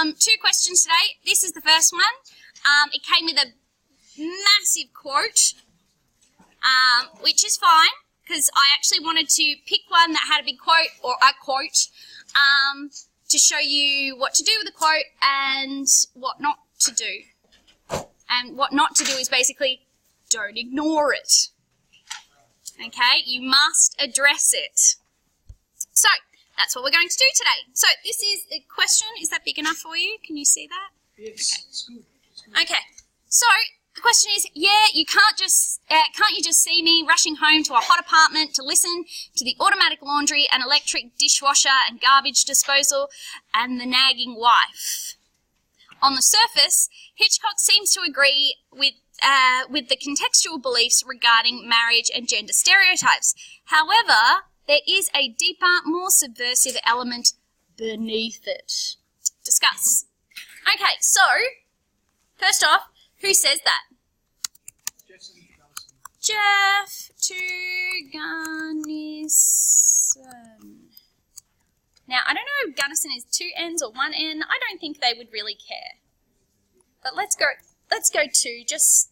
Two questions today. This is the first one. It came with a massive quote, which is fine because I actually wanted to pick one that had a big quote or a quote to show you what to do with the quote and what not to do. And what not to do is basically don't ignore it. Okay, you must address it. So that's what we're going to do today. So this is the question. Is that big enough for you? Can you see that? Yes, okay. It's good. Okay, so the question is, you can't you just see me rushing home to a hot apartment to listen to the automatic laundry and electric dishwasher and garbage disposal and the nagging wife? On the surface, Hitchcock seems to agree with the contextual beliefs regarding marriage and gender stereotypes. However, there is a deeper, more subversive element beneath it. Discuss. Okay, so, first off, who says that? Jeff Gunnison. Now, I don't know if Gunnison is 2 N's or 1 N. I don't think they would really care. But let's go 2, just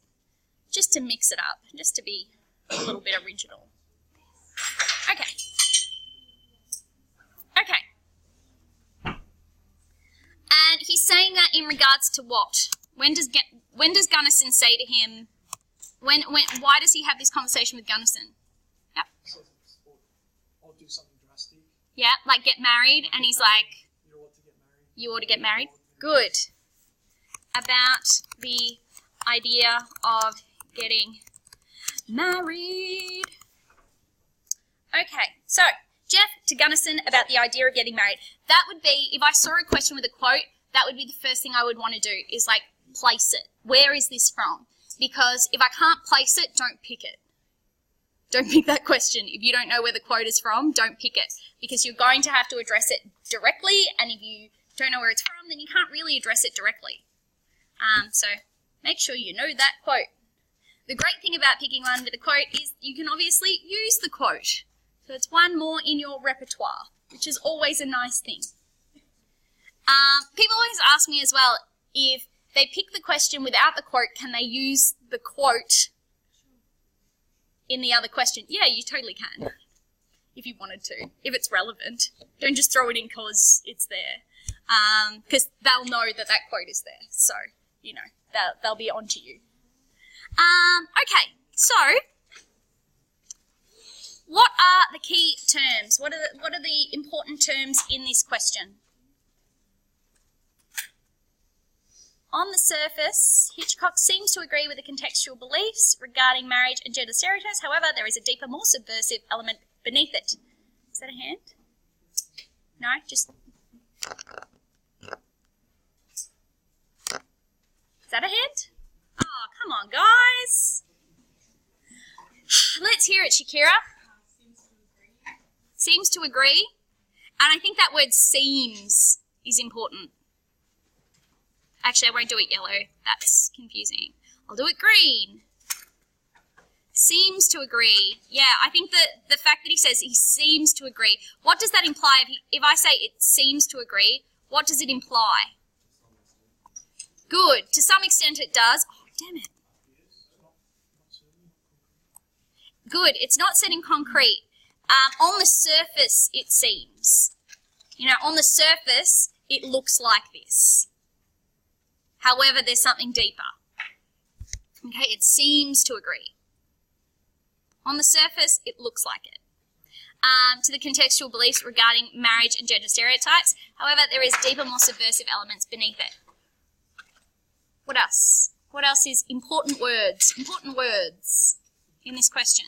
to mix it up, just to be a little bit original. Okay. And he's saying that in regards to what? When does Gunnison say to him? Why does he have this conversation with Gunnison? Yep. I'll do something drastic. Yeah, like get married, and he's like, You ought to get married. Good. About the idea of getting married. Okay, so Jeff to Gunnison about the idea of getting married. That would be, if I saw a question with a quote, that would be the first thing I would want to do, is like place it. Where is this from? Because if I can't place it, don't pick it. Don't pick that question. If you don't know where the quote is from, don't pick it. Because you're going to have to address it directly, and if you don't know where it's from, then you can't really address it directly. So make sure you know that quote. The great thing about picking one with a quote is you can obviously use the quote. So it's one more in your repertoire, which is always a nice thing. People always ask me as well, if they pick the question without the quote, can they use the quote in the other question? Yeah, you totally can, if you wanted to, if it's relevant. Don't just throw it in because it's there, because they'll know that that quote is there. So, you know, they'll be on to you. Okay, so what are the key terms? What are the important terms in this question? On the surface, Hitchcock seems to agree with the contextual beliefs regarding marriage and gender stereotypes. However, there is a deeper, more subversive element beneath it. Is that a hand? No, just... Is that a hand? Oh, come on, guys. Let's hear it, Shakira. Seems to agree. And I think that word seems is important. Actually, I won't do it yellow. That's confusing. I'll do it green. Seems to agree. Yeah, I think that the fact that he says he seems to agree, what does that imply? If I say it seems to agree, what does it imply? Good. To some extent it does. Oh, damn it. Good. It's not set in concrete. On the surface, it seems. You know, on the surface, it looks like this. However, there's something deeper. Okay, it seems to agree. On the surface, it looks like it. To the contextual beliefs regarding marriage and gender stereotypes. However, there is deeper, more subversive elements beneath it. What else? What else is important words? Important words in this question.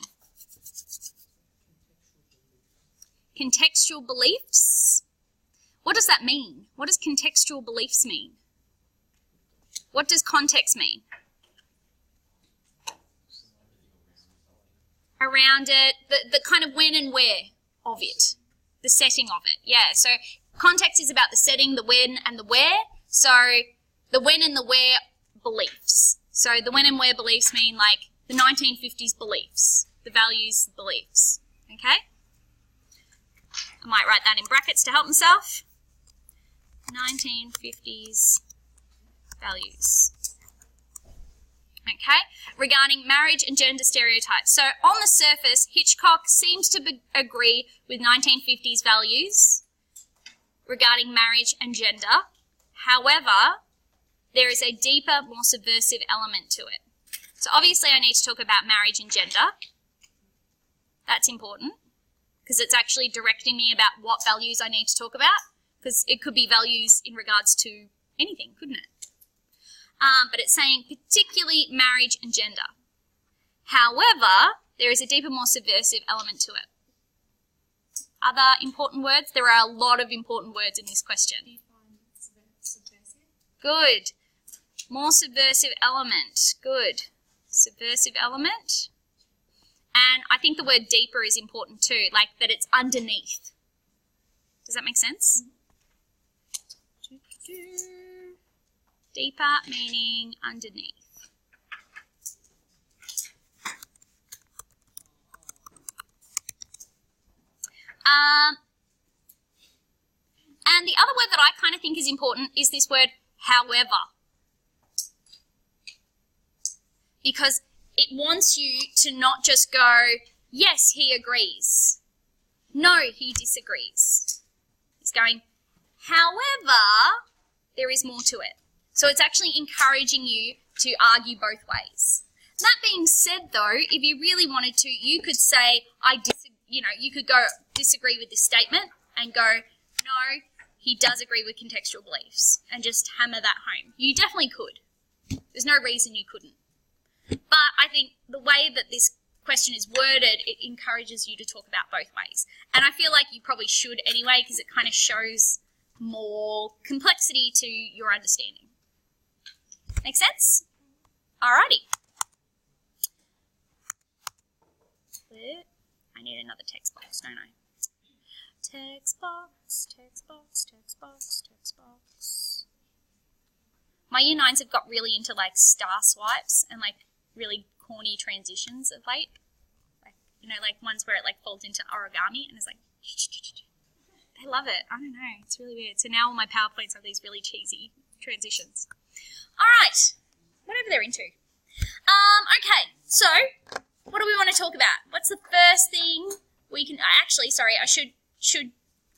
Contextual beliefs. What does that mean? What does contextual beliefs mean? What does context mean? Around it, the kind of when and where of it, the setting of it. Yeah, so context is about the setting, the when and the where. So the when and the where beliefs. So the when and where beliefs mean like the 1950s beliefs, the values beliefs. Okay? I might write that in brackets to help myself. 1950s values. Okay, regarding marriage and gender stereotypes. So on the surface, Hitchcock seems to agree with 1950s values regarding marriage and gender. However, there is a deeper, more subversive element to it. So obviously I need to talk about marriage and gender. That's important because it's actually directing me about what values I need to talk about, because it could be values in regards to anything, couldn't it? But it's saying particularly marriage and gender. However, there is a deeper, more subversive element to it. Other important words? There are a lot of important words in this question. Subversive? Good. More subversive element. Good. Subversive element. And I think the word deeper is important too, like that it's underneath. Does that make sense? Deeper meaning underneath. And the other word that I kind of think is important is this word, however. Because it wants you to not just go, yes, he agrees. No, he disagrees. It's going, however, there is more to it. So it's actually encouraging you to argue both ways. That being said, though, if you really wanted to, you could say, you could go disagree with this statement and go, no, he does agree with contextual beliefs, and just hammer that home. You definitely could. There's no reason you couldn't. But I think the way that this question is worded, it encourages you to talk about both ways. And I feel like you probably should anyway, because it kind of shows more complexity to your understanding. Make sense? Alrighty. I need another text box, don't I? Text box, text box, text box, text box. My year 9s have got really into like star swipes and like really corny transitions of late. Like ones where it like folds into origami and it's like, they love it. I don't know. It's really weird. So now all my PowerPoints have these really cheesy transitions. All right. Whatever they're into. Okay. So what do we want to talk about? What's the first thing we can, I should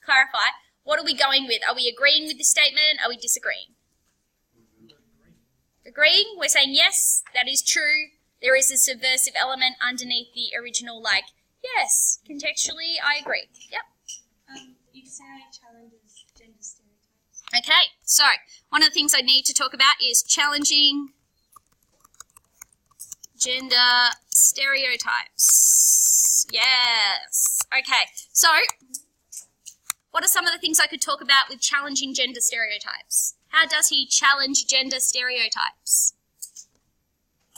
clarify. What are we going with? Are we agreeing with the statement? Are we disagreeing? Agreeing? We're saying yes, that is true. There is a subversive element underneath the original, like, yes, contextually, I agree. Yep. You say challenges gender stereotypes. Okay, so one of the things I need to talk about is challenging gender stereotypes. Yes. Okay, so what are some of the things I could talk about with challenging gender stereotypes? How does he challenge gender stereotypes?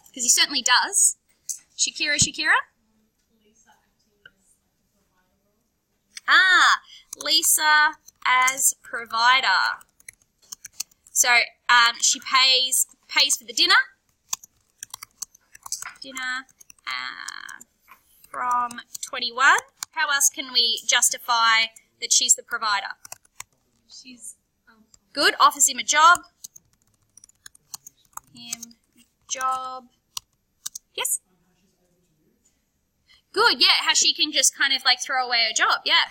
Because he certainly does. Shakira? Lisa acting as the provider. Ah, Lisa as provider. So she pays for the dinner. From 21. How else can we justify that she's the provider? She's good. Offers him a job. Yes. Good. Yeah. How she can just kind of like throw away her job. Yeah.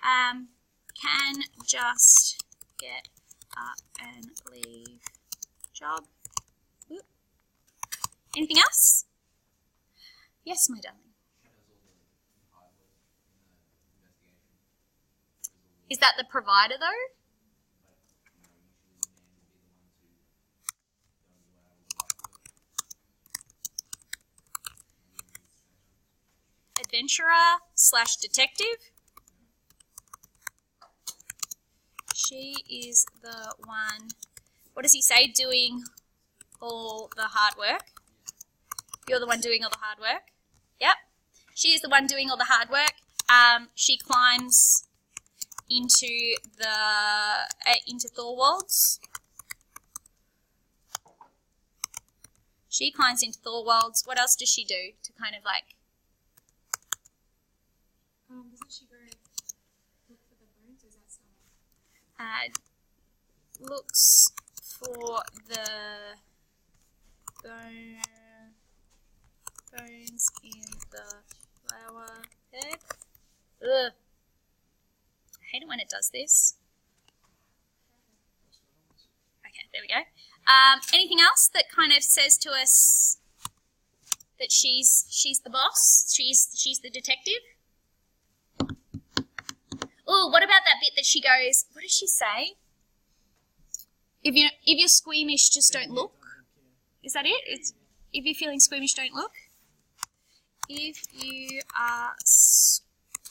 Can just get up and leave job. Ooh. Anything else? Yes, my darling. Is that the provider though? Adventurer / detective. She is the one, what does he say, doing all the hard work? You're the one doing all the hard work? Yep. She is the one doing all the hard work. She climbs into Thorwald's. She climbs into Thorwald's. What else does she do to kind of like? Doesn't she go look for the bones, or is that someone? looks for the bones in the flower bed. Ugh. I hate it when it does this. Okay, there we go. Anything else that kind of says to us that she's the boss? She's the detective? Oh, what about that bit that she goes, what does she say? If you're squeamish, just don't look. Is that it? It's if you're feeling squeamish, don't look. If you are squeamish,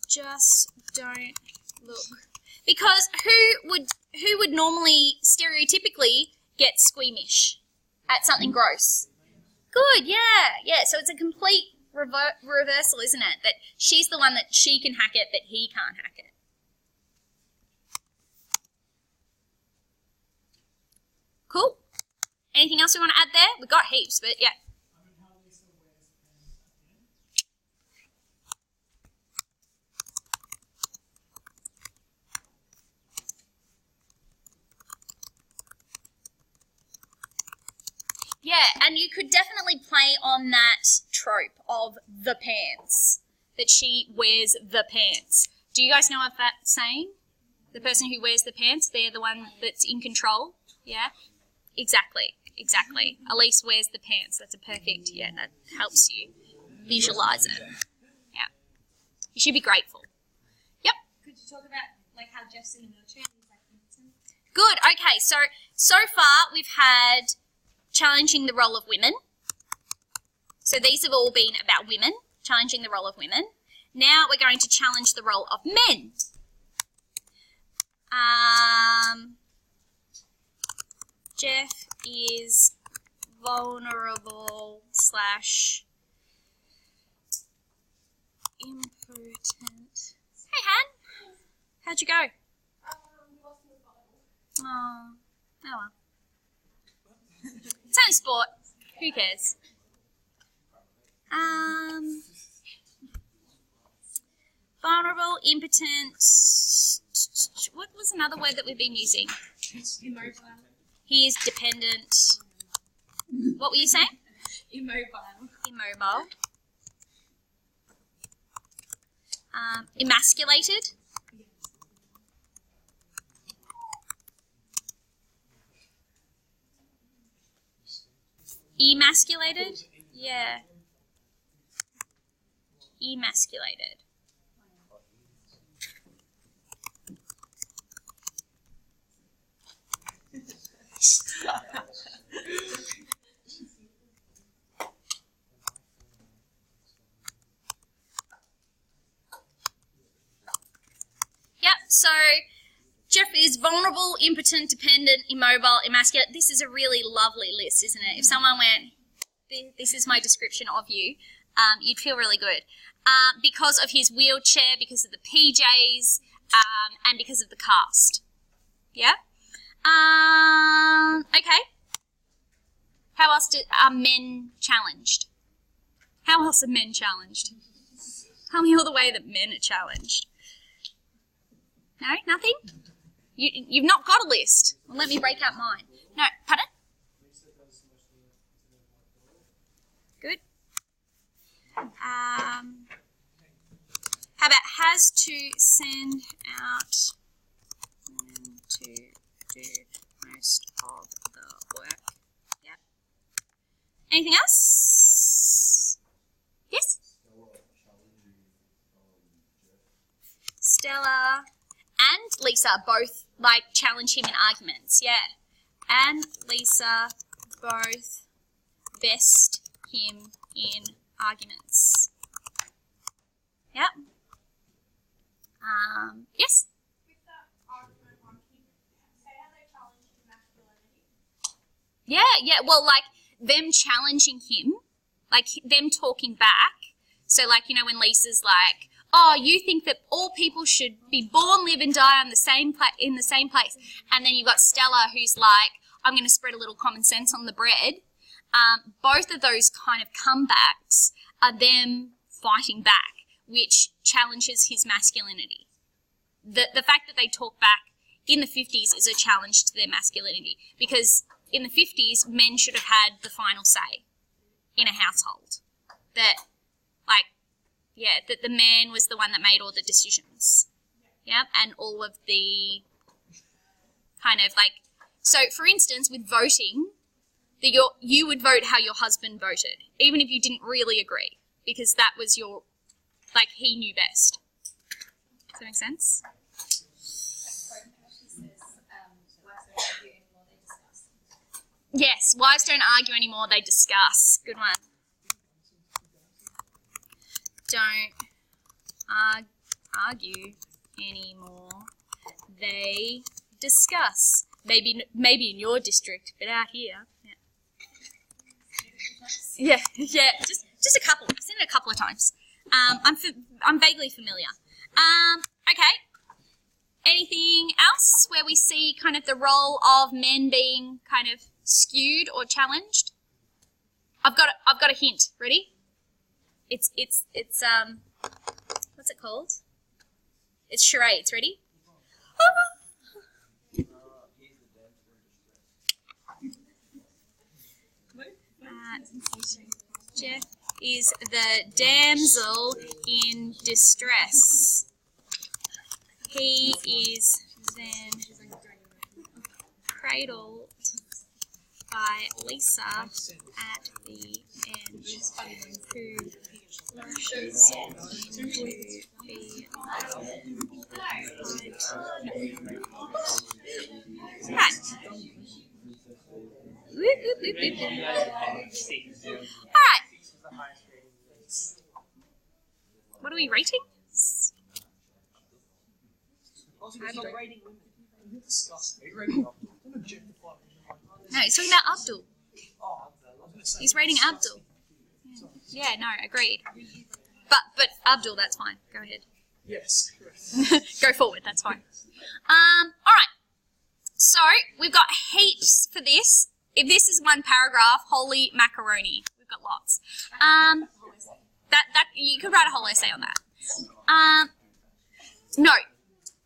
just don't look. Because who would normally stereotypically get squeamish at something gross? Good, yeah. So it's a complete reversal, isn't it? That she's the one that she can hack it, but he can't hack it. Cool. Anything else we want to add there? We've got heaps, but yeah. Yeah, and you could definitely play on that trope of the pants, that she wears the pants. Do you guys know of that saying? The person who wears the pants, they're the one that's in control? Yeah? Exactly. Elise wears the pants. That's a perfect, yeah, that helps you visualise it. Yeah. You should be grateful. Yep. Could you talk about like how Jeff's in the military and he's like militant? Good, okay, so far we've had challenging the role of women. So these have all been about women, challenging the role of women. Now we're going to challenge the role of men. Jeff is vulnerable / impotent. Hey, Han. How'd you go? Oh well. It's only sport. Who cares? Vulnerable, impotent. What was another word that we've been using? Immobile. He is dependent. What were you saying? Immobile. Immobile. Emasculated. Emasculated? Yeah. Emasculated. Yep, so Jeff is vulnerable, impotent, dependent, immobile, emasculate. This is a really lovely list, isn't it? If someone went, this is my description of you, you'd feel really good. Because of his wheelchair, because of the PJs, and because of the cast. Yeah? Okay. How else are men challenged? How else are men challenged? Tell me all the way that men are challenged. No? Nothing? You've not got a list. Well, let me break out mine. No, pardon? Good. How about has to send out women to do most of the work? Yep. Anything else? Yes? Stella and Lisa both challenge him in arguments, yeah. And Lisa both best him in arguments. Yep. Yes? With that argument one, can you say how they challenge his masculinity? Yeah, well, them challenging him, them talking back. So, when Lisa's like, oh, you think that all people should be born, live and die in the same place. And then you've got Stella who's like, I'm going to spread a little common sense on the bread. Both of those kind of comebacks are them fighting back. which challenges his masculinity. The fact that they talk back in the 50s is a challenge to their masculinity, because in the 50s, men should have had the final say in a household. That the man was the one that made all the decisions. Yeah, and all of the kind of like, so for instance, with voting, you would vote how your husband voted, even if you didn't really agree, because that was your, like, he knew best. Does that make sense? Yes, wives don't argue anymore, they discuss. Good one. Don't argue anymore, they discuss. Maybe in your district, but out here. Yeah, just a couple. I've seen it a couple of times. I'm vaguely familiar. Okay. Anything else where we see kind of the role of men being kind of skewed or challenged? I've got a hint. Ready? It's what's it called? It's charades. Ready? Jeff is the damsel in distress. He is then cradled by Lisa at the end, who rushes into the right. Alright. What are we rating? No, he's talking about Abdul. He's rating Abdul. Yeah, no, agreed. But Abdul, that's fine. Go ahead. Yes. Go forward, that's fine. Alright. So, we've got heaps for this. If this is one paragraph, holy macaroni. We've got lots. That you could write a whole essay on that. No,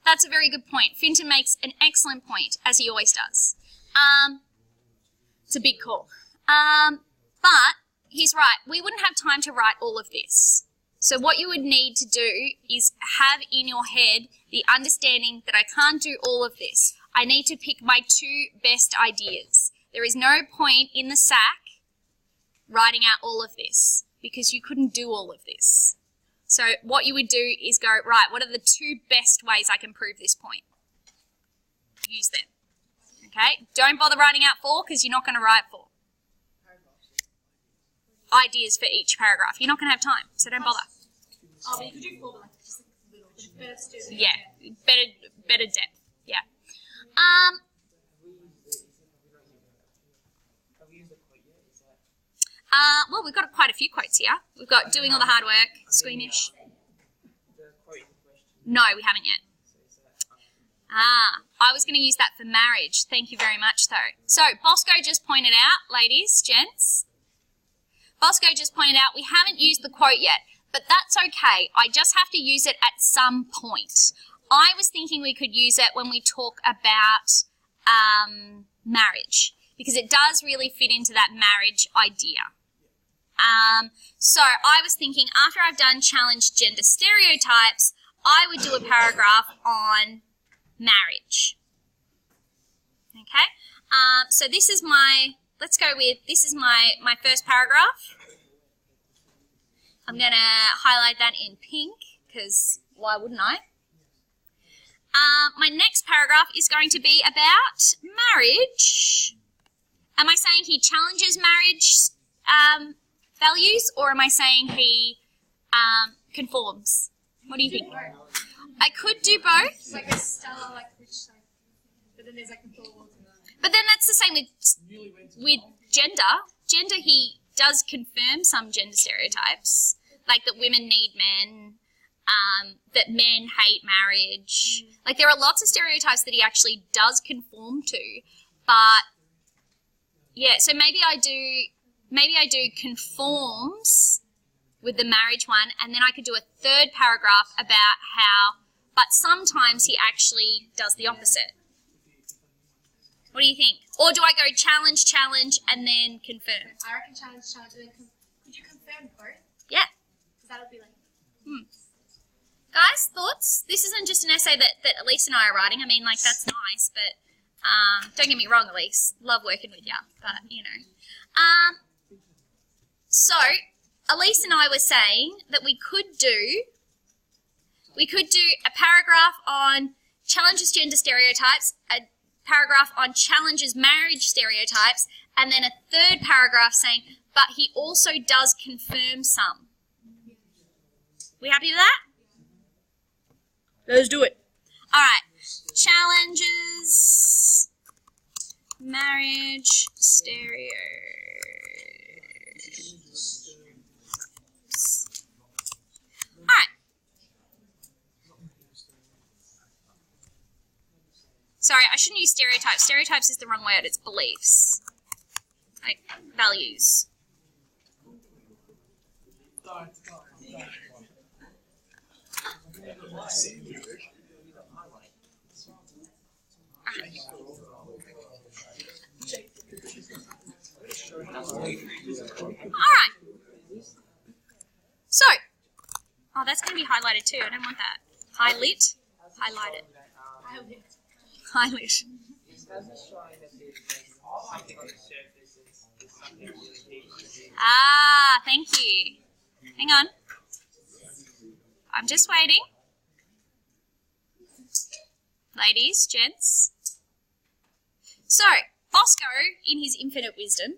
that's a very good point. Finton makes an excellent point, as he always does. It's a big call. But he's right. We wouldn't have time to write all of this. So what you would need to do is have in your head the understanding that I can't do all of this. I need to pick my 2 best ideas. There is no point in the sack writing out all of this because you couldn't do all of this. So what you would do is go, right, what are the 2 best ways I can prove this point? Use them. Okay? Don't bother writing out 4 because you're not going to write 4. Ideas for each paragraph. You're not going to have time, so don't bother. Oh, but you could do 4, but like just a little bit of first two. Yeah, better depth. Yeah. Well, we've got quite a few quotes here. We've got doing all the hard work, squeamish. No, we haven't yet. I was going to use that for marriage. Thank you very much, though. So, Bosco just pointed out, ladies, gents, Bosco just pointed out we haven't used the quote yet, but that's okay. I just have to use it at some point. I was thinking we could use it when we talk about marriage, because it does really fit into that marriage idea. So I was thinking after I've done challenge gender stereotypes, I would do a paragraph on marriage. Okay? So this is my, this is my first paragraph. I'm going to highlight that in pink, because why wouldn't I? My next paragraph is going to be about marriage. Am I saying he challenges marriage values, or am I saying he conforms? What do you think? I could do both. It's like a Stella, like which side? But then there's like the thought. But then that's the same with gender. Gender, he does confirm some gender stereotypes, like that women need men, that men hate marriage. Like there are lots of stereotypes that he actually does conform to, but yeah. So maybe I do conforms with the marriage one, and then I could do a third paragraph about how, but sometimes he actually does the opposite. What do you think? Or do I go challenge, challenge, and then confirm? I reckon challenge, challenge, and then could you confirm both? Yeah. Because that'll be like. Guys, thoughts? This isn't just an essay that Elise and I are writing. I mean, like, that's nice, but don't get me wrong, Elise. Love working with you, but, you know. So, Elise and I were saying that we could do a paragraph on challenges gender stereotypes, a paragraph on challenges marriage stereotypes, and then a third paragraph saying, but he also does confirm some. We happy with that? Let's do it. All right. Challenges marriage stereotypes. All right. Sorry, I shouldn't use stereotypes. Stereotypes is the wrong word. It's beliefs. Like values. Alright. So, oh, that's going to be highlighted too. I don't want that. Highlight. Highlighted. Highlight. Ah, thank you. Hang on. I'm just waiting. Ladies, gents. So, Bosco, in his infinite wisdom,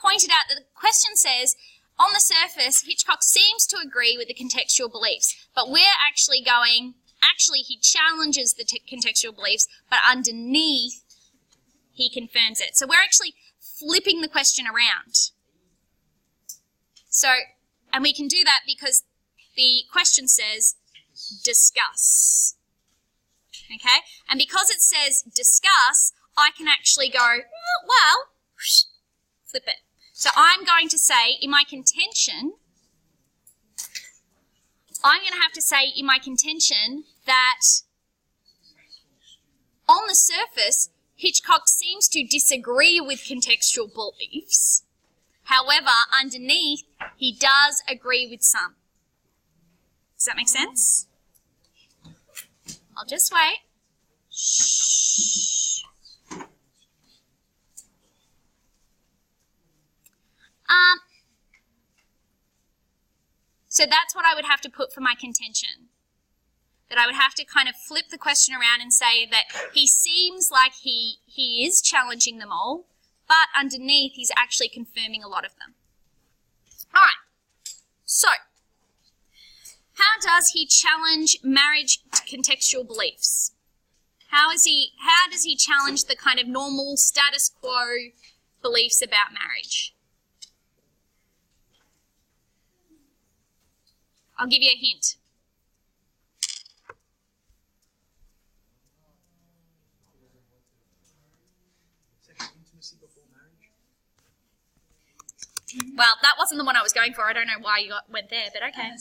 pointed out that the question says, on the surface, Hitchcock seems to agree with the contextual beliefs, but we're actually going, he challenges the contextual beliefs, but underneath, he confirms it. So we're actually flipping the question around. So, and we can do that because the question says, discuss. Okay? And because it says discuss, I can actually go, oh, well, flip it. So I'm going to say in my contention, I'm going to have to say in my contention that on the surface, Hitchcock seems to disagree with contextual beliefs. However, underneath, he does agree with some. Does that make sense? I'll just wait. Shh. So that's what I would have to put for my contention. That I would have to kind of flip the question around and say that he seems like he is challenging them all, but underneath he's actually confirming a lot of them. All right. So, how does he challenge marriage contextual beliefs? How does he challenge the kind of normal status quo beliefs about marriage? I'll give you a hint. Intimacy before marriage. Well, that wasn't the one I was going for. I don't know why you went there, but okay.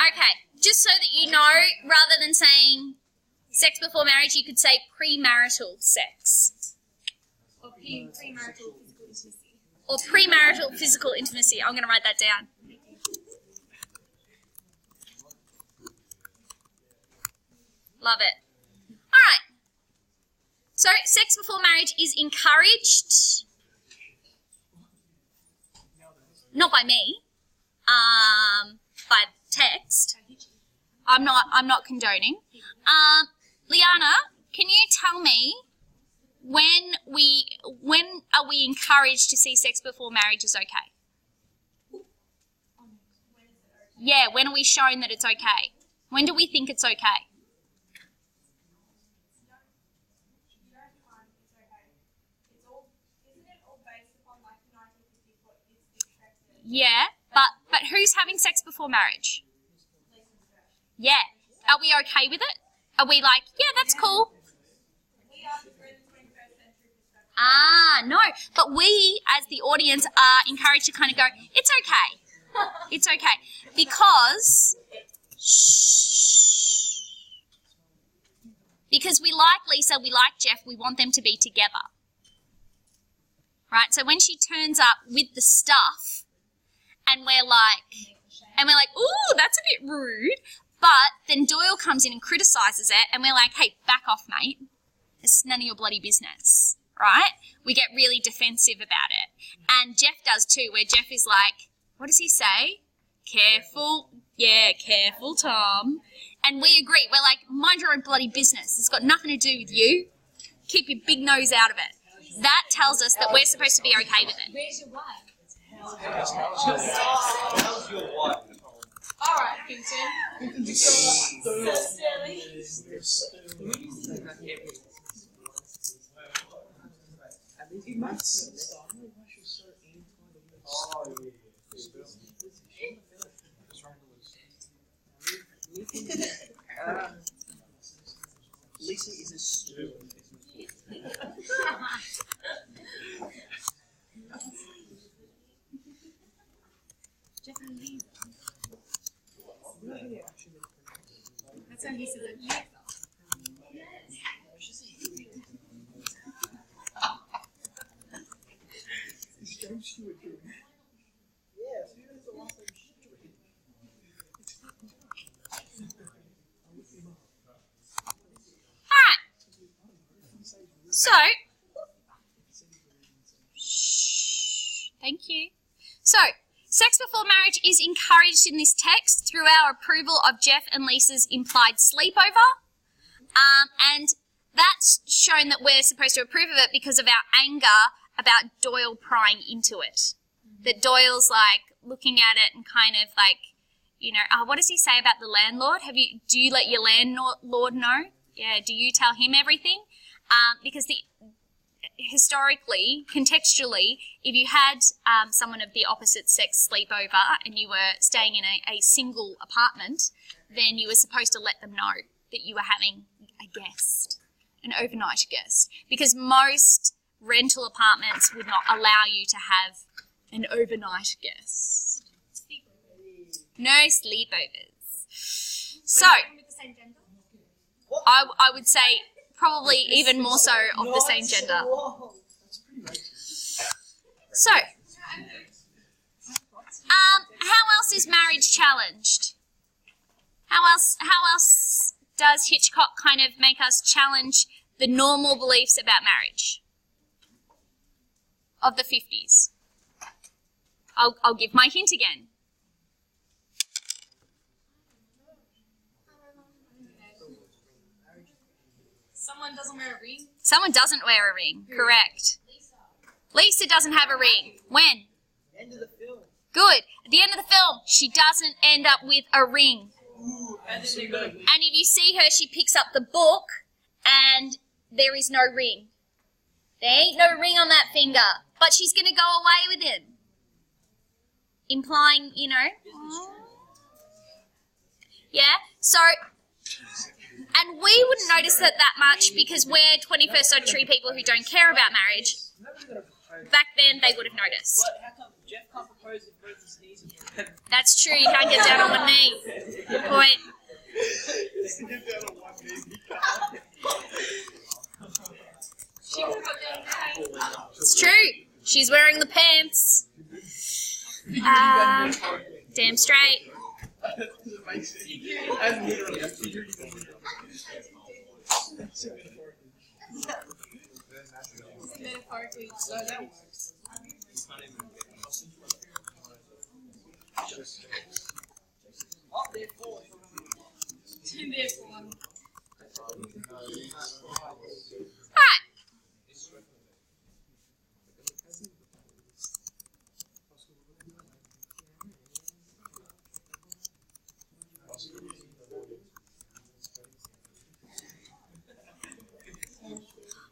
Okay, just so that you know, rather than saying sex before marriage, you could say premarital sex. Or premarital physical intimacy. Or premarital physical intimacy. I'm going to write that down. Love it. All right. So, sex before marriage is encouraged. Not by me. By text. I'm not condoning. Liana, can you tell me when are we encouraged to see sex before marriage is okay? Yeah, when are we shown that it's okay? When do we think it's okay? Yeah, but who's having sex before marriage? Yeah. Are we okay with it? Are we like, yeah, that's cool? Ah, no. But we, as the audience, are encouraged to kind of go, it's okay. It's okay. Because, because we like Lisa, we like Jeff, we want them to be together. Right? So when she turns up with the stuff, and we're like, ooh, that's a bit rude. But then Doyle comes in and criticises it, and we're like, hey, back off, mate. It's none of your bloody business, right? We get really defensive about it. And Jeff does too, where Jeff is like, what does he say? Careful. Yeah, careful, Tom. And we agree. We're like, mind your own bloody business. It's got nothing to do with you. Keep your big nose out of it. That tells us that we're supposed to be okay with it. Where's your wife? How's your wife? Alright, Vincent. You're so silly. Lisa is a stew. That's how he says it. So, thank you. So, sex before marriage is encouraged in this text through our approval of Jeff and Lisa's implied sleepover. And that's shown that we're supposed to approve of it because of our anger about Doyle prying into it. That Doyle's like looking at it and kind of like, you know, what does he say about the landlord? Do you let your landlord know? Yeah, do you tell him everything? Because historically, contextually, if you had someone of the opposite sex sleep over and you were staying in a single apartment, then you were supposed to let them know that you were having a guest, an overnight guest, because most rental apartments would not allow you to have an overnight guest. No sleepovers. So, With the same gender? I would say probably even more so of the same gender. So, how else is marriage challenged? How else does Hitchcock kind of make us challenge the normal beliefs about marriage of the 50s? I'll give my hint again. Someone doesn't wear a ring? Someone doesn't wear a ring. Correct. Lisa doesn't have a ring. When? End of the film. Good. At the end of the film, she doesn't end up with a ring. And then they go. And if you see her, she picks up the book and there is no ring. There ain't no ring on that finger. But she's going to go away with him. Implying, you know. Yeah? So, and we wouldn't notice that much because we're 21st century people who don't care about marriage. Back then, they would have noticed. But how come Jeff can't propose if both his knees are broken? That's true. You can't get down on one knee. Good point. She would have got down. It's true. She's wearing the pants. Damn straight. Metaphorically. Therefore.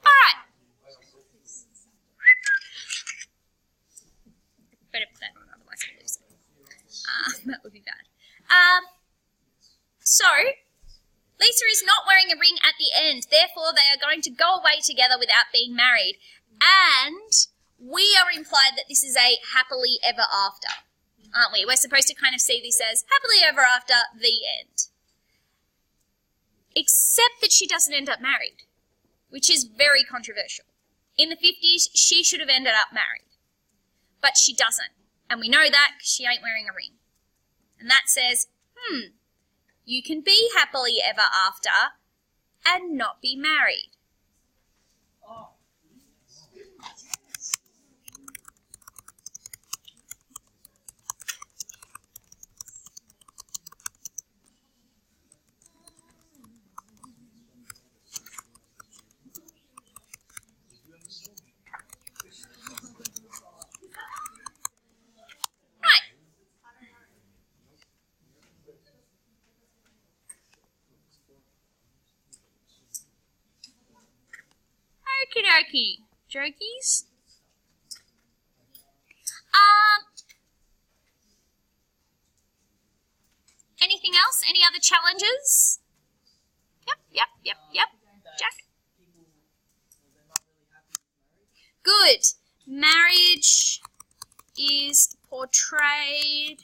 Alright. Lisa is not wearing a ring at the end, therefore they are going to go away together without being married. And we are implied that this is a happily ever after, aren't we? We're supposed to kind of see this as happily ever after, the end. Except that she doesn't end up married, which is very controversial. In the 50s, she should have ended up married. But she doesn't. And we know that because she ain't wearing a ring. And that says, you can be happily ever after and not be married. Oh. Right. Okie dokie. Jokies. Anything else? Any other challenges? Yep. Jack? People, they're not really happy with marriage. Good. Marriage is portrayed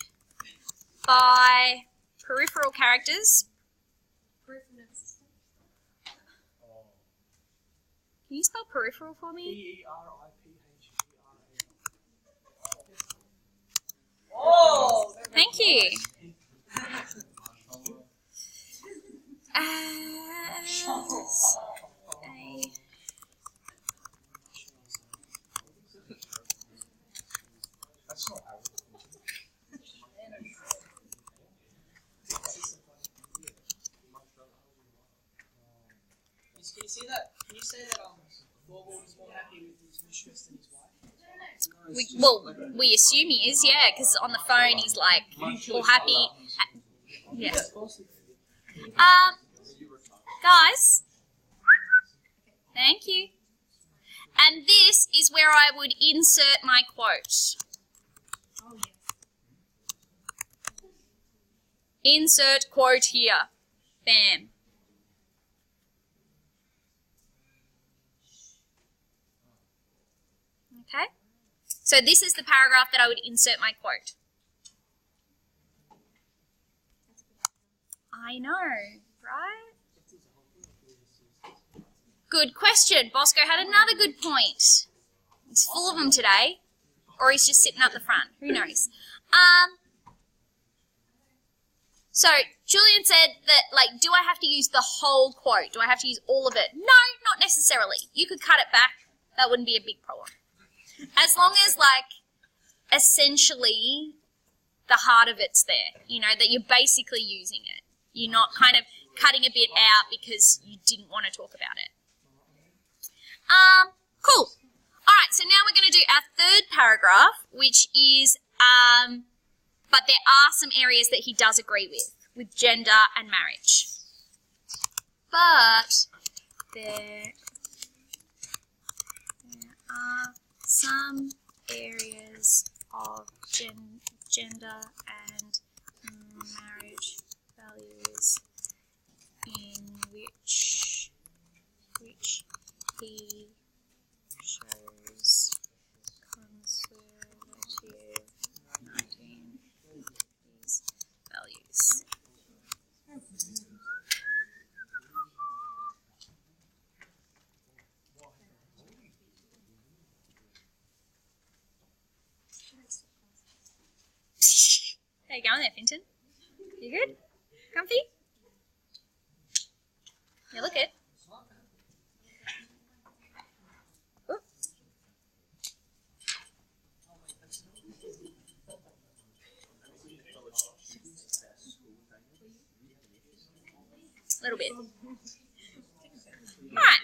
by peripheral characters. Can you spell peripheral for me? P-E-R-I-P-H-E-R-A-L. Oh! Thank you. That's not how Can you see that? Can you say that Thorvald is more happy with his mistress than his wife? We assume he is, yeah, because on the phone he's like all happy. Yeah. Guys, thank you. And this is where I would insert my quote. Insert quote here. Bam. Okay? So this is the paragraph that I would insert my quote. I know, right? Good question. Bosco had another good point. He's full of them today. Or he's just sitting up the front. Who knows? So Julian said that, like, do I have to use the whole quote? Do I have to use all of it? No, not necessarily. You could cut it back. That wouldn't be a big problem. As long as, like, essentially the heart of it's there, you know, that you're basically using it. You're not kind of cutting a bit out because you didn't want to talk about it. Cool. All right, so now we're going to do our third paragraph, which is, but there are some areas that he does agree with gender and marriage. But there are some areas of gender and marriage values in which he shows conservative 1950s values. How you going there, Finton? You good? Comfy? You look it. Ooh. A little bit. Alright.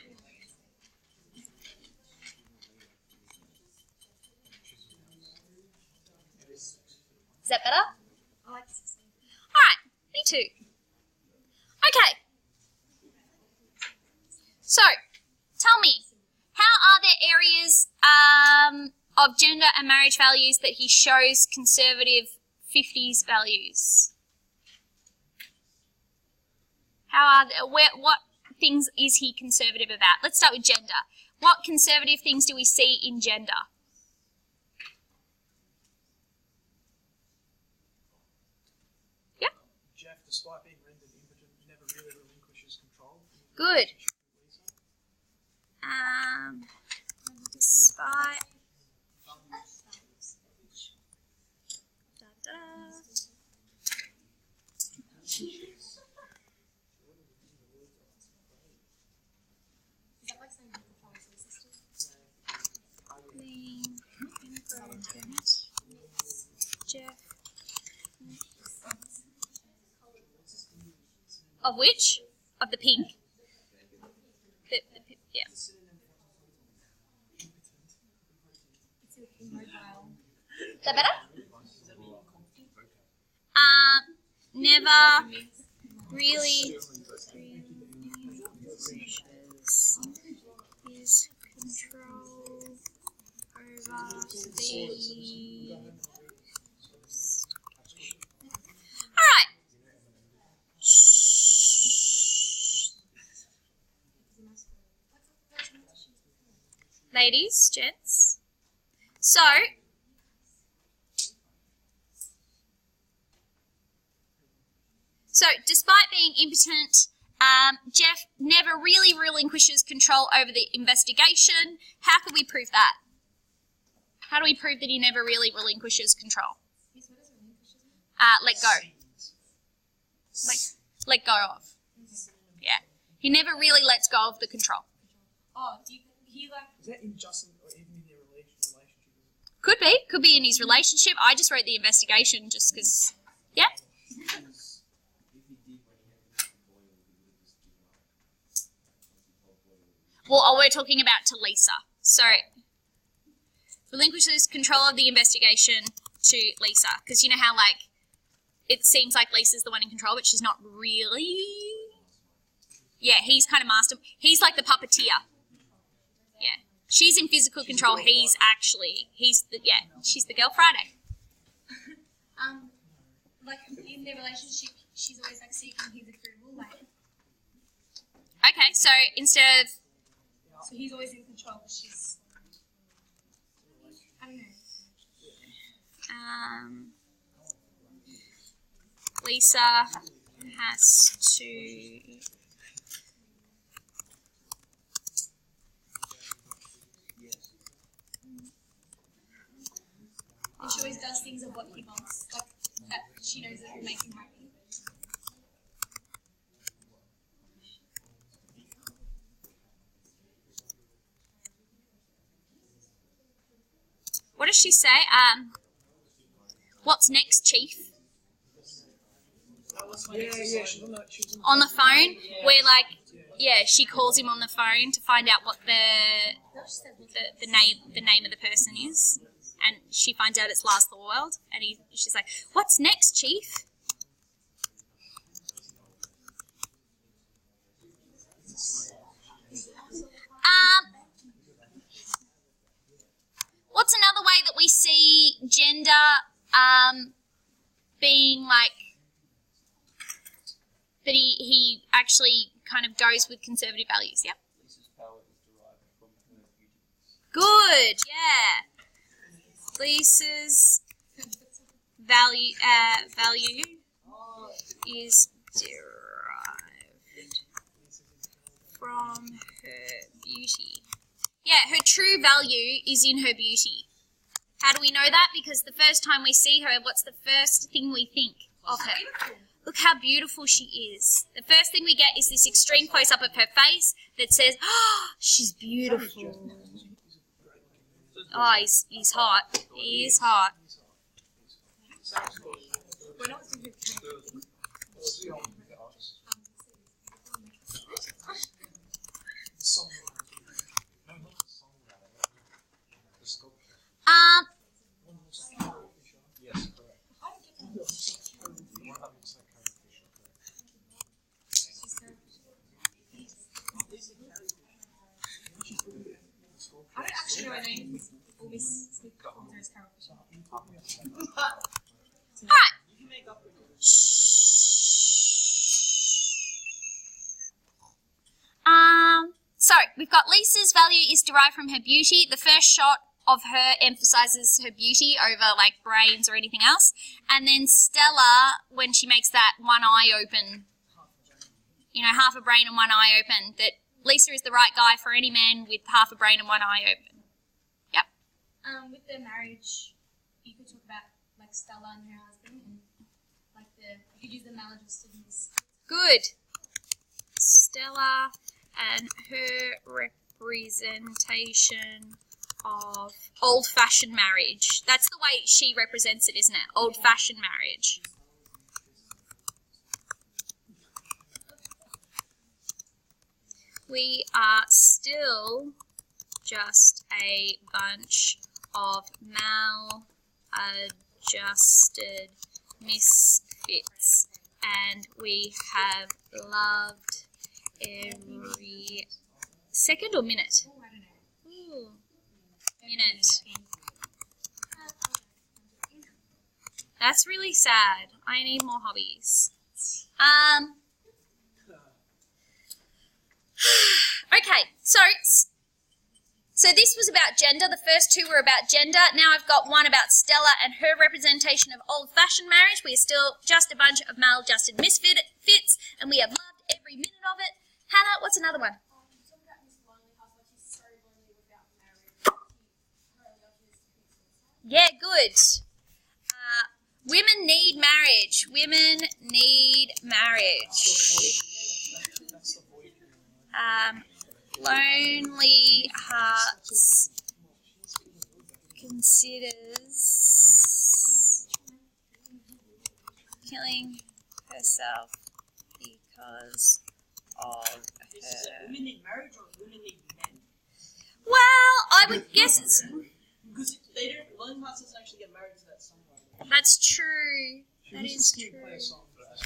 Is that better? Alright, me too. Okay. So, tell me, how are there areas of gender and marriage values that he shows conservative 50s values? What things is he conservative about? Let's start with gender. What conservative things do we see in gender? Yep. Jeff, despite being rendered impotent, never really relinquishes control. Good. Despite. Jeff. Of which? Of the pink? Yeah. Is that better? Never really his control over the. All right. Ladies, gents. So despite being impotent, Jeff never really relinquishes control over the investigation. How can we prove that? How do we prove that he never really relinquishes control? Let go. Let go of. Yeah. He never really lets go of the control. Is that in Justin or even in their relationship? Could be in his relationship. I just wrote the investigation just because, yeah. Well, we're talking about to Lisa. So, relinquishes control of the investigation to Lisa. Because you know how, like, it seems like Lisa's the one in control, but she's not really. Yeah, he's kind of master. He's like the puppeteer. Yeah. She's in physical control. She's the girl Friday. Like in their relationship, she's always like seeking his approval. Like, Okay, so instead of. so he's always in control, but she's. I don't know. Lisa has to. And she always does things of what he wants, like that she knows that will make him happy. What does she say? What's next, Chief? Yeah, she's On the phone, where like, yeah, she calls him on the phone to find out what the name of the person is, and she finds out it's Lars Thorwald, and she's like, "What's next, Chief?" What's another way that we see gender being like that he actually kind of goes with conservative values? Yep. Lisa's power is derived from her beauty. Good, yeah. Lisa's value is derived from her beauty. Yeah, her true value is in her beauty. How do we know that? Because the first time we see her, what's the first thing we think of her? Look how beautiful she is. The first thing we get is this extreme close-up of her face that says, "Oh, she's beautiful." Oh, he's hot. He is hot. We're not doing Yes, correct. I don't actually know her name. All Miss Smith calls her as Carol Fisher. Alright. we've got Lisa's value is derived from her beauty. The first shot of her emphasizes her beauty over like brains or anything else. And then Stella, when she makes that one eye open, you know, half a brain and one eye open, that Lisa is the right guy for any man with half a brain and one eye open. Yep. With their marriage, you could talk about like Stella and her husband, and like you could use the maladjusted in this. Good. Stella and her representation of old-fashioned marriage. That's the way she represents it, isn't it? Old-fashioned marriage. We are still just a bunch of maladjusted misfits, and we have loved every second or minute? Oh, I don't know. Ooh, minute. That's really sad. I need more hobbies. Okay, so this was about gender. The first two were about gender. Now I've got one about Stella and her representation of old-fashioned marriage. We are still just a bunch of maladjusted misfits, and we have loved every minute of it. Hannah, what's another one? Talk about Miss Lonely Heart, like she's so lonely without marriage. Yeah, good. Women need marriage. Women need marriage. Lonely Hearts considers killing herself because of her. Women need marriage or women need men? Well, I would guess it's... Because they don't. Lonely Hearts doesn't actually get married to that songwriter. That's true. That is She true. play a song for us.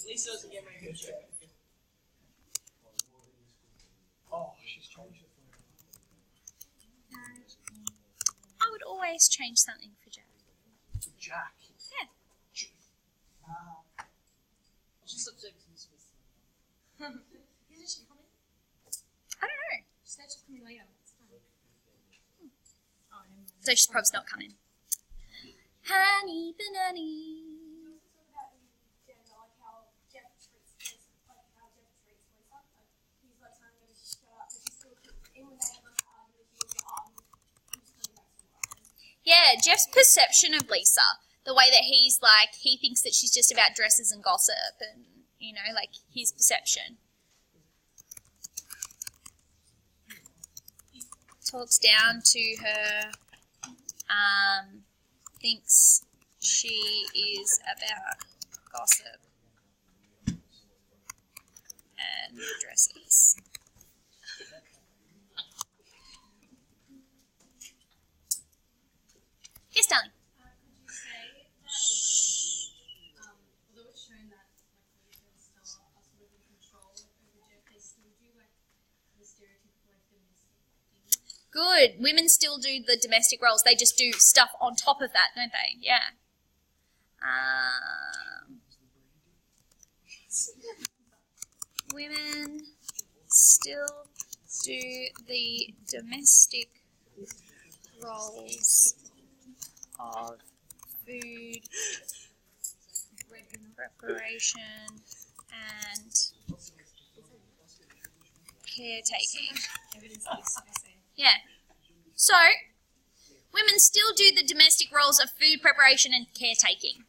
Lisa doesn't get married to Jack. Oh, she's changed it for me. I would always change something for Jack. Jack. Yeah. I was just upset because Miss Smith. Isn't she coming? I don't know. She said she's coming later. It's fine. Oh, never mind. So she's probably not coming. Honey banana. Also talk about gender, like how Jeff treats Lisa, like how Jeff treats Lisa. Like he's like telling her to shut up, but she still keeps, even when they have like an argument, she'll be like, oh, I'm just coming back tomorrow. Yeah, Jeff's perception of Lisa, the way that he's like, he thinks that she's just about dresses and gossip and, you know, like his perception. Talks down to her, thinks she is about gossip and dresses. Yes, darling. Could you say that, although it's shown that like Lisa and Stella are sort of in control over Jeff, they still do like the stereotypical like domestic things? Good. Women still do the domestic roles. They just do stuff on top of that, don't they? Yeah. Women still do the domestic roles of food preparation and caretaking. Yeah. So, women still do the domestic roles of food preparation and caretaking.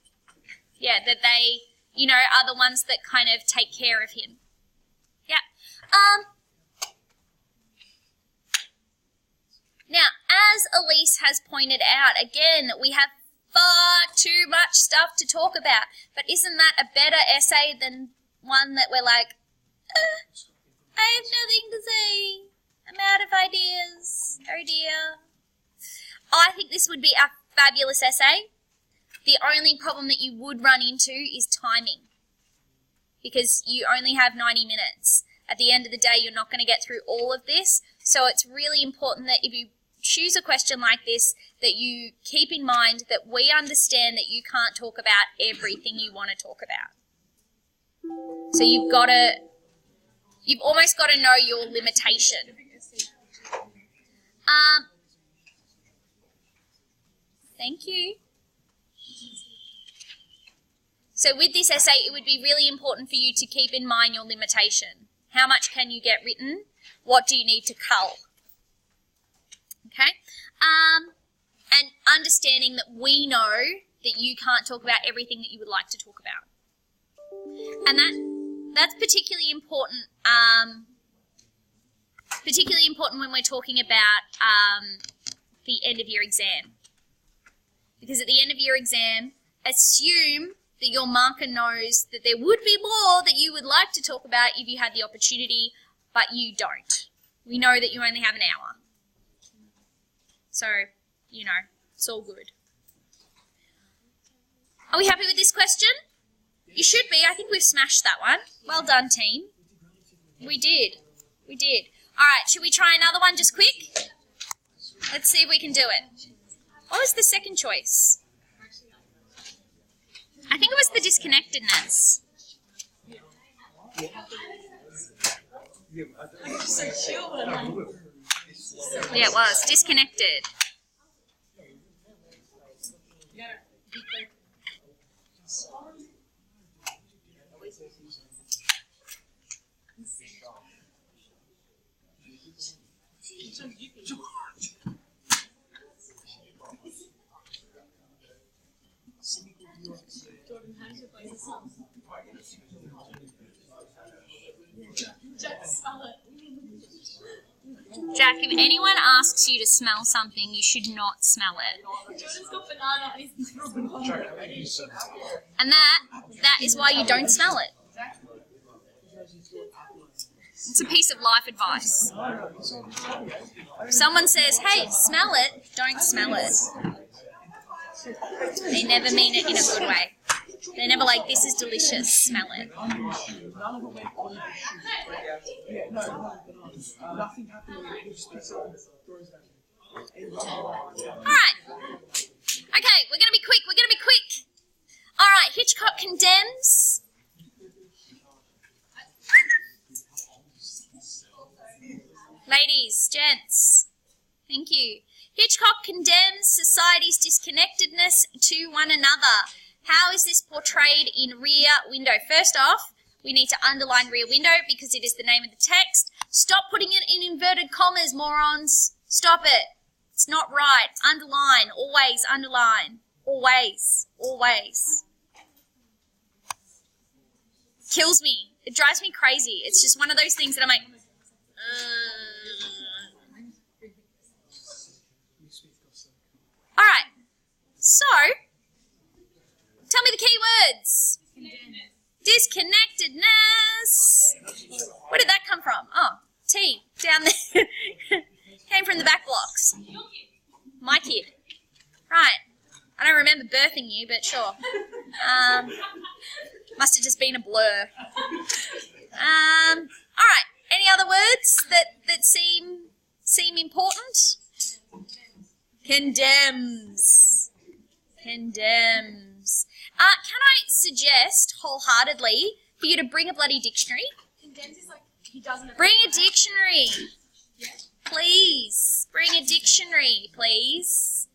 Yeah, that they, you know, are the ones that kind of take care of him. Yeah. Now, as Elise has pointed out, again, we have far too much stuff to talk about. But isn't that a better essay than one that we're like, I have nothing to say. I'm out of ideas. Oh dear. I think this would be a fabulous essay. The only problem that you would run into is timing. Because you only have 90 minutes. At the end of the day, you're not going to get through all of this. So it's really important that if you choose a question like this, that you keep in mind that we understand that you can't talk about everything you want to talk about. So you've got You've almost got to know your limitation. Thank you. So with this essay, it would be really important for you to keep in mind your limitation. How much can you get written? What do you need to cull? Okay? And understanding that we know that you can't talk about everything that you would like to talk about. And that's particularly important, when we're talking about the end of year exam. Because at the end of your exam, assume that your marker knows that there would be more that you would like to talk about if you had the opportunity, but you don't. We know that you only have an hour. So, it's all good. Are we happy with this question? You should be. I think we've smashed that one. Well done, team. We did. All right, should we try another one just quick? Let's see if we can do it. What was the second choice? I think it was the disconnectedness. Yeah, it was. Disconnected. Jack, if anyone asks you to smell something, you should not smell it. Jordan's got banana on his And that is why you don't smell it. It's a piece of life advice. If someone says, hey, smell it, don't smell it. They never mean it in a good way. They're never like, this is delicious, smell it. Alright. Okay, we're going to be quick. Alright, Hitchcock condemns. Ladies, gents, thank you. Hitchcock condemns society's disconnectedness to one another. How is this portrayed in Rear Window? First off, we need to underline Rear Window because it is the name of the text. Stop putting it in inverted commas, morons. Stop it. It's not right. Underline. Always underline. Always. Kills me. It drives me crazy. It's just one of those things that I'm like, All right. So, tell me the key words. Disconnectedness. Where did that come from? Oh, T, down there. Came from the back blocks. My kid. Right. I don't remember birthing you, but sure. Must have just been a blur. All right. Any other words that seem important? Condemns. Can I suggest wholeheartedly for you to bring a bloody dictionary? Condemns is like he doesn't. Bring a dictionary. Please. Bring a dictionary, please.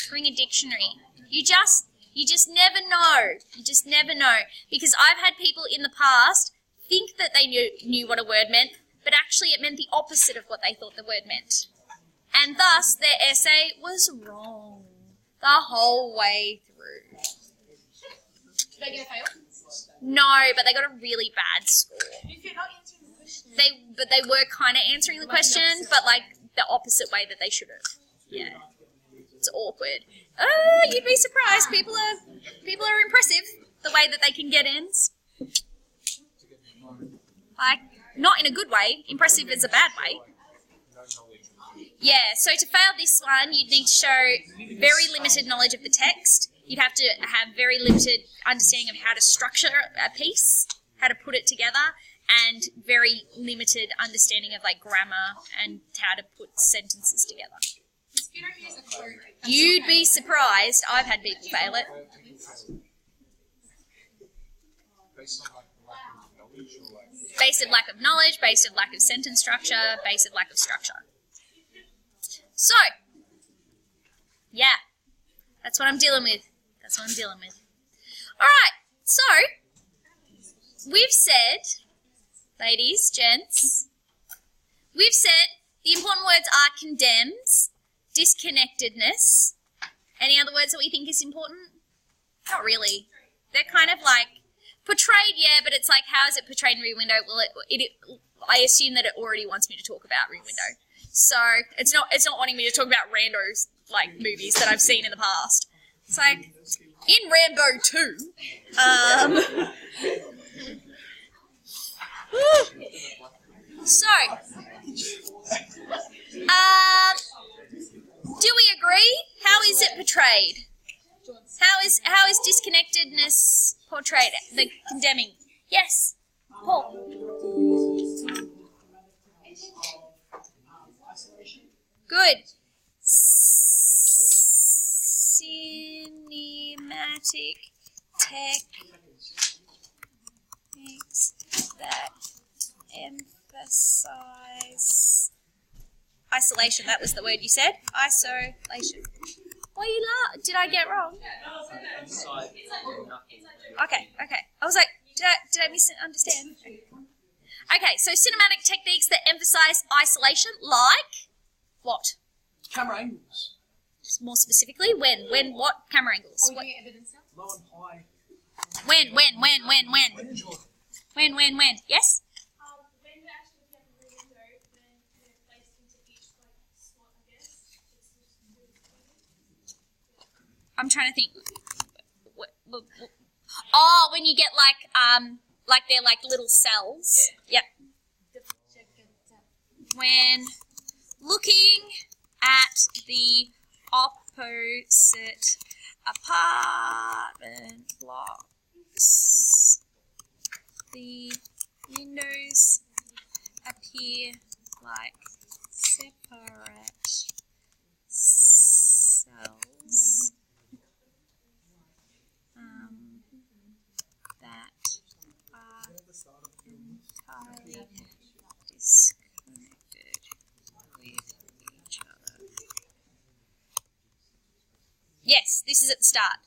Bring a dictionary. You just never know. Because I've had people in the past think that they knew what a word meant, but actually it meant the opposite of what they thought the word meant. And thus their essay was wrong the whole way through. Did they get a fail? No, but they got a really bad score. If you're not answering the question. They were kind of answering the question, but like the opposite way that they should have. Yeah. It's awkward. Oh, you'd be surprised. People are impressive the way that they can get ins. Like, not in a good way. Impressive is a bad way. Yeah, so to fail this one, you'd need to show very limited knowledge of the text. You'd have to have very limited understanding of how to structure a piece, how to put it together, and very limited understanding of like grammar and how to put sentences together. You'd be surprised. I've had people fail it. Base of lack of knowledge, base of lack of sentence structure, base of lack of structure. So, yeah, that's what I'm dealing with. That's what I'm dealing with. All right, so we've said, ladies, gents, we've said the important words are condemns, disconnectedness. Any other words that we think is important? Not really. They're kind of like portrayed, yeah, but it's like, how is it portrayed in Rear Window? Well, I assume that it already wants me to talk about Rear Window. So it's not wanting me to talk about randos, like, movies that I've seen in the past. It's like, in Rambo 2, so, do we agree? How is it portrayed? How is disconnectedness portrayed? The condemning. Yes, Paul. Good. Cinematic techniques that emphasize isolation. That was the word you said. Isolation. What are you did I get wrong? Okay. I was like, did I misunderstand? Okay, so cinematic techniques that emphasize isolation, like what? Camera angles. Just more specifically, when, what camera angles? Are we doing evidence now? Low and high. When? Enjoy. When? Yes? When you actually have a window, then they're placed into each slot, I guess. I'm trying to think. Oh, when you get like they're like little cells. Yep. When looking at the opposite apartment blocks, the windows appear like separate cells that are entirely disconnected with each other. Yes, this is at the start.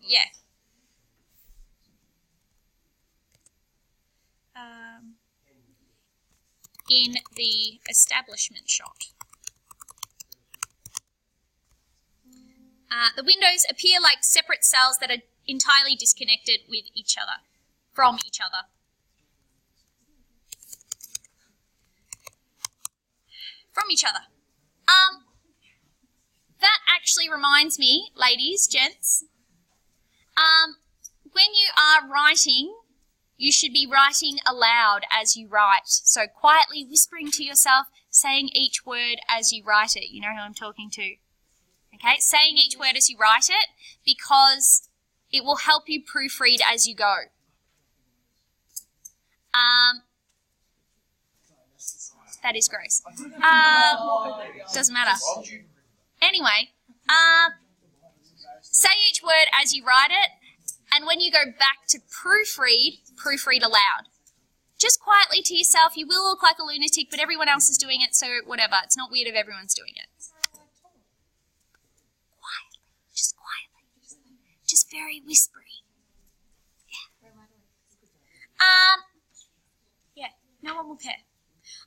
Yeah. In the establishment shot. The windows appear like separate cells that are entirely disconnected with each other, from each other. From each other. That actually reminds me, ladies, gents, when you are writing, you should be writing aloud as you write. So quietly whispering to yourself, saying each word as you write it. You know who I'm talking to. Okay, saying each word as you write it, because it will help you proofread as you go. That is gross. Doesn't matter. Anyway, say each word as you write it, and when you go back to proofread aloud. Just quietly to yourself. You will look like a lunatic, but everyone else is doing it, so whatever. It's not weird if everyone's doing it. Just very whispery. Yeah. No one will care.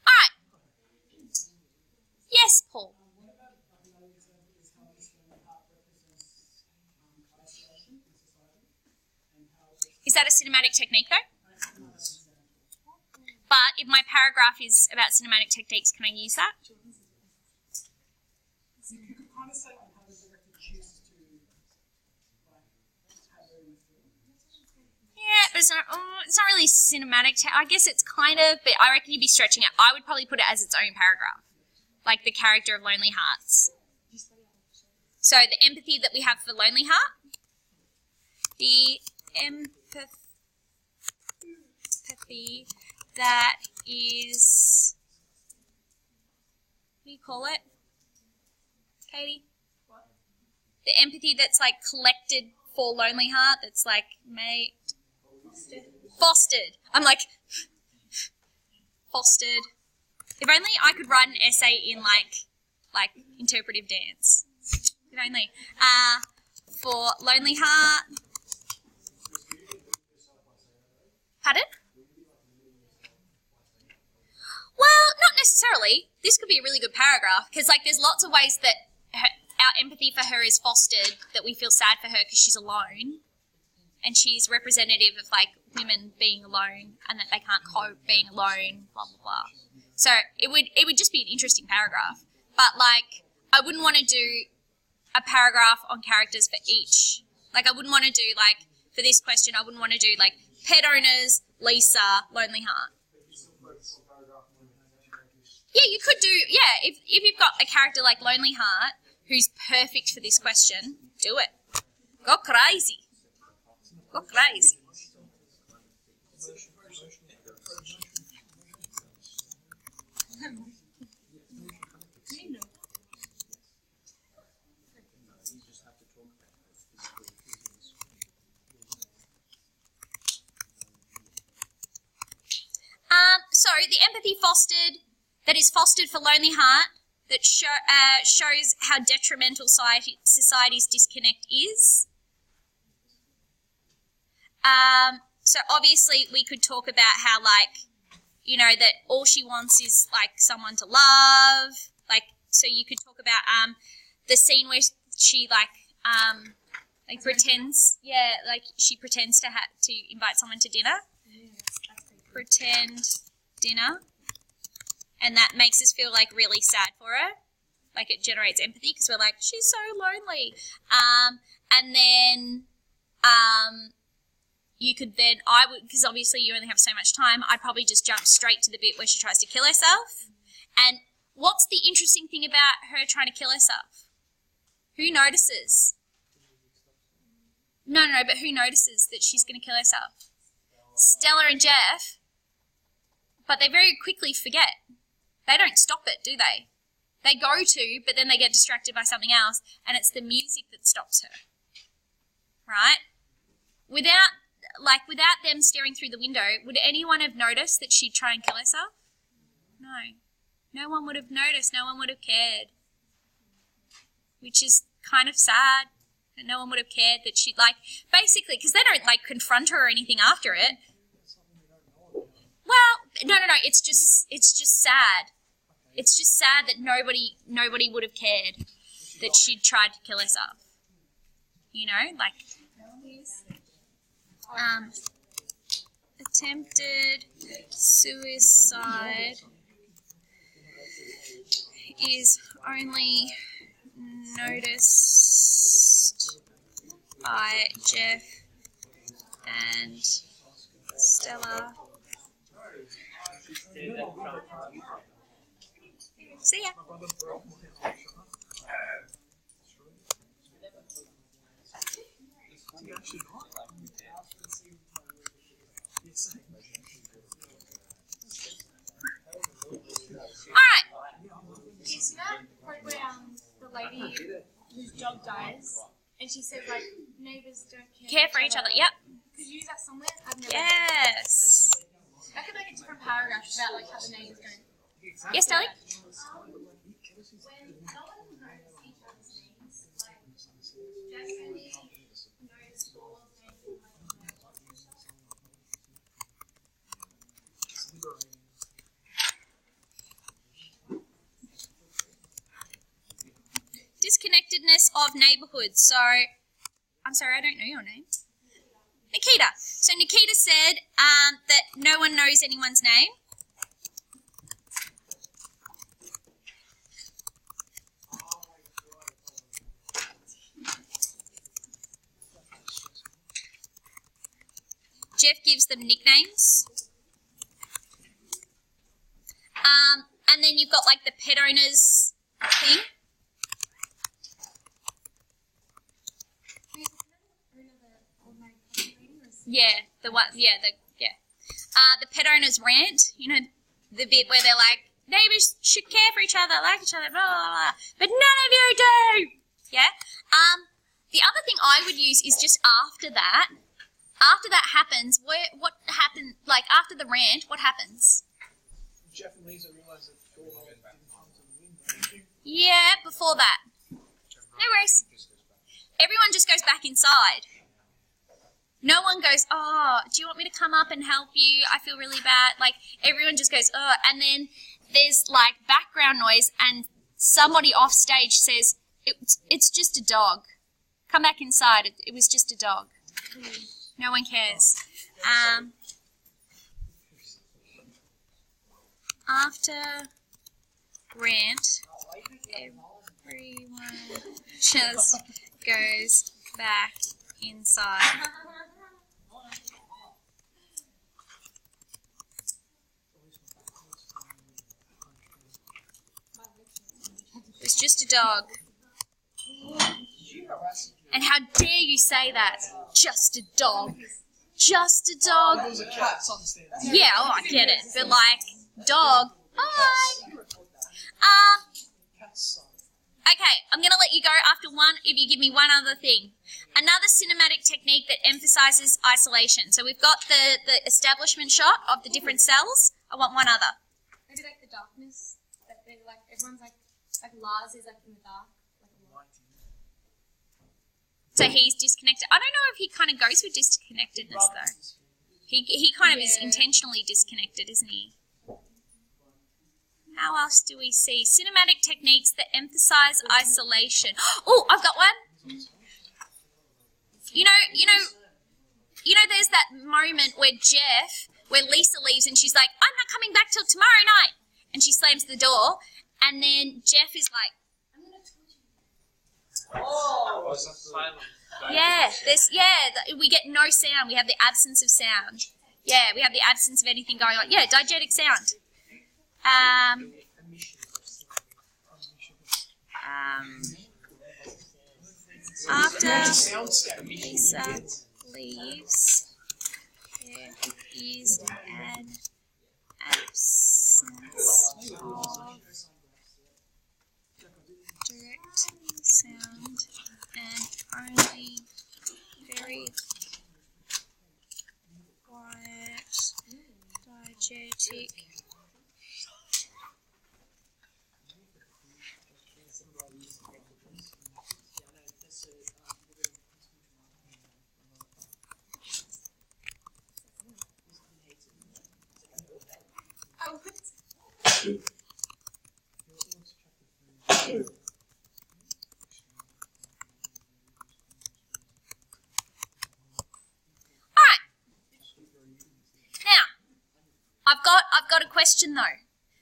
All right. Yes, Paul. Is that a cinematic technique, though? But if my paragraph is about cinematic techniques, can I use that? You could kind of say on how the director chooses to have a Yeah, but it's not really cinematic. I guess it's kind of, but I reckon you'd be stretching it. I would probably put it as its own paragraph, like the character of Lonely Hearts. So the empathy that we have for Lonely Heart, the empathy that is, what do you call it, Katie? What? The empathy that's like collected for Lonely Heart, that's like made, fostered. I'm like, fostered. If only I could write an essay in like interpretive dance. If only. For Lonely Heart. Pardon? Well, not necessarily. This could be a really good paragraph because, like, there's lots of ways that our empathy for her is fostered, that we feel sad for her because she's alone, and she's representative of, like, women being alone and that they can't cope being alone, blah, blah, blah. So it would just be an interesting paragraph. But, like, I wouldn't want to do a paragraph on characters for each. Like, I wouldn't want to do, like, for this question, I wouldn't want to do, like, pet owners, Lisa, Lonely Heart. Yeah, you could do, yeah, if you've got a character like Lonely Heart who's perfect for this question, do it. Go crazy. Go crazy. So the empathy that is fostered for Lonely Heart, that shows how detrimental society's disconnect is. So obviously we could talk about how, like, you know, that all she wants is, like, someone to love. Like, so you could talk about the scene where she, like pretends, she pretends to invite someone to dinner. Pretend dinner. And that makes us feel, like, really sad for her. Like, it generates empathy because we're like, she's so lonely. And then you could then, because obviously you only have so much time, I'd probably just jump straight to the bit where she tries to kill herself. And what's the interesting thing about her trying to kill herself? Who notices? No, but who notices that she's going to kill herself? Stella and Jeff. But they very quickly forget. They don't stop it, do they? They go to, but then they get distracted by something else, and it's the music that stops her. Right? Without them staring through the window, would anyone have noticed that she'd try and kill herself? No. No one would have noticed. No one would have cared. Which is kind of sad that no one would have cared that she'd, like, basically, because they don't, like, confront her or anything after it. Well, no, it's just sad. It's just sad that nobody would have cared that she'd tried to kill herself. You know, like, attempted suicide is only noticed by Jeff and Stella. See ya. Alright. Do you see that part where the lady whose dog dies and she says, like, neighbours don't Care for each other. Yep. Could you use that somewhere? I've never Yes. I could make a different paragraph about, like, how the neighbours don't. Yes, darling? When no one knows each other's names, like, Jeff only knows Paul's name and Disconnectedness of neighbourhoods. So, I'm sorry, I don't know your name. Nikita. So Nikita said that no one knows anyone's name. Jeff gives them nicknames. And then you've got, like, the pet owners thing. The pet owners rant, you know, the bit where they're like, neighbours should care for each other, like each other, blah, blah, blah, but none of you do. Yeah? The other thing I would use is just after that, after that happens, what happened? Like after the rant, what happens? Jeff and Lisa realised that Gordo didn't come to the window. Yeah, before that. No worries. Everyone just goes back inside. No one goes, oh, do you want me to come up and help you? I feel really bad. Like, everyone just goes, oh, and then there's, like, background noise, and somebody off stage says, it's just a dog. Come back inside. It was just a dog. No one cares. After rant, everyone just goes back inside. It's just a dog. And how dare you say that? Just a dog. Just a dog. There was a cat on stairs. Yeah, oh, I get it. But like, dog. Hi. Okay, I'm going to let you go after one, if you give me one other thing. Another cinematic technique that emphasizes isolation. So we've got the establishment shot of the different cells. I want one other. Maybe like the darkness, that they like everyone's like Lars is like in the dark. So he's disconnected. I don't know if he kind of goes with disconnectedness though. He kind of is intentionally disconnected, isn't he? How else do we see? Cinematic techniques that emphasize isolation. Oh, I've got one. You know, there's that moment where Lisa leaves and she's like, I'm not coming back till tomorrow night. And she slams the door. And then Jeff is like, Oh, we get no sound. We have the absence of sound. Yeah, we have the absence of anything going on. Yeah, diegetic sound. After Lisa leaves, there is an absence of direct sound and only very quiet diegetic I've got a question though.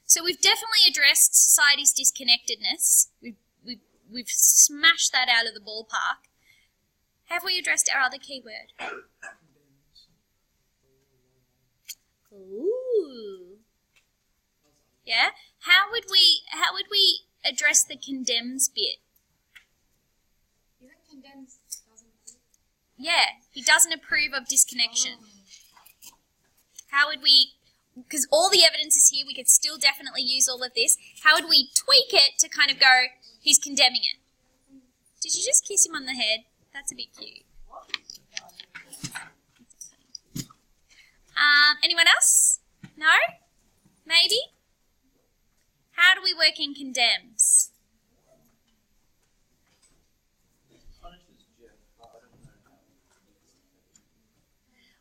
So we've definitely addressed society's disconnectedness. We've smashed that out of the ballpark. Have we addressed our other keyword? Ooh. Yeah. How would we address the condemns bit? You think condemns doesn't approve? Yeah, he doesn't approve of disconnection. How would we, because all the evidence is here, we could still definitely use all of this. How would we tweak it to kind of go, he's condemning it? Did you just kiss him on the head? That's a bit cute. Anyone else? No? Maybe? How do we work in condemns?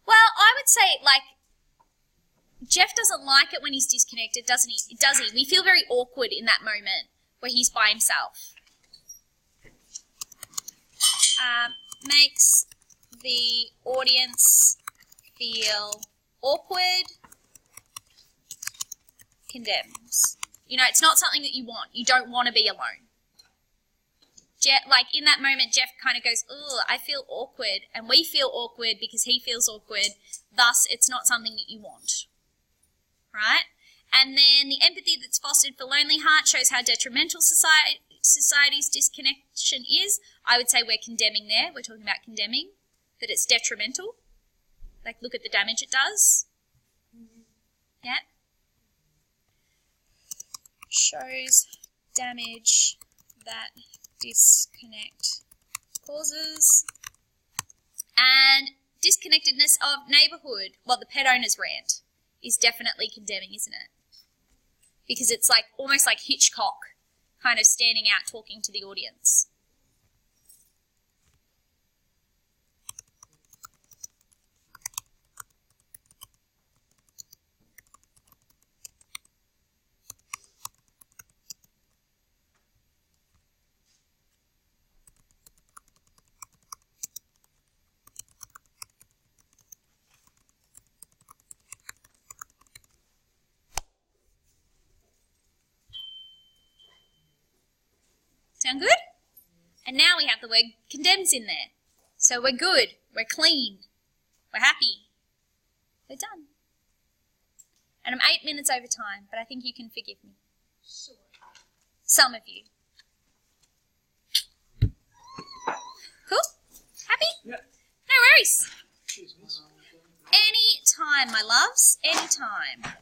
Well, I would say, like, Jeff doesn't like it when he's disconnected, doesn't he? Does he? We feel very awkward in that moment where he's by himself. Makes the audience feel awkward. Condemns. You know, it's not something that you want. You don't want to be alone. Like, in that moment, Jeff kind of goes, ugh, I feel awkward. And we feel awkward because he feels awkward. Thus, it's not something that you want. Right? And then the empathy that's fostered for Lonely Heart shows how detrimental society's disconnection is. I would say we're condemning there. We're talking about condemning. That it's detrimental. Like, look at the damage it does. Yeah? Shows damage that disconnect causes. And disconnectedness of neighbourhood. Well, the pet owner's rant is definitely condemning, isn't it? Because it's like almost like Hitchcock kind of standing out talking to the audience. Sound good? And now we have the word condemns in there. So we're good, we're clean, we're happy, we're done. And I'm 8 minutes over time, but I think you can forgive me. Sure. Some of you. Cool? Happy? Yeah. No worries. Cheers, miss. Any time, my loves, any time.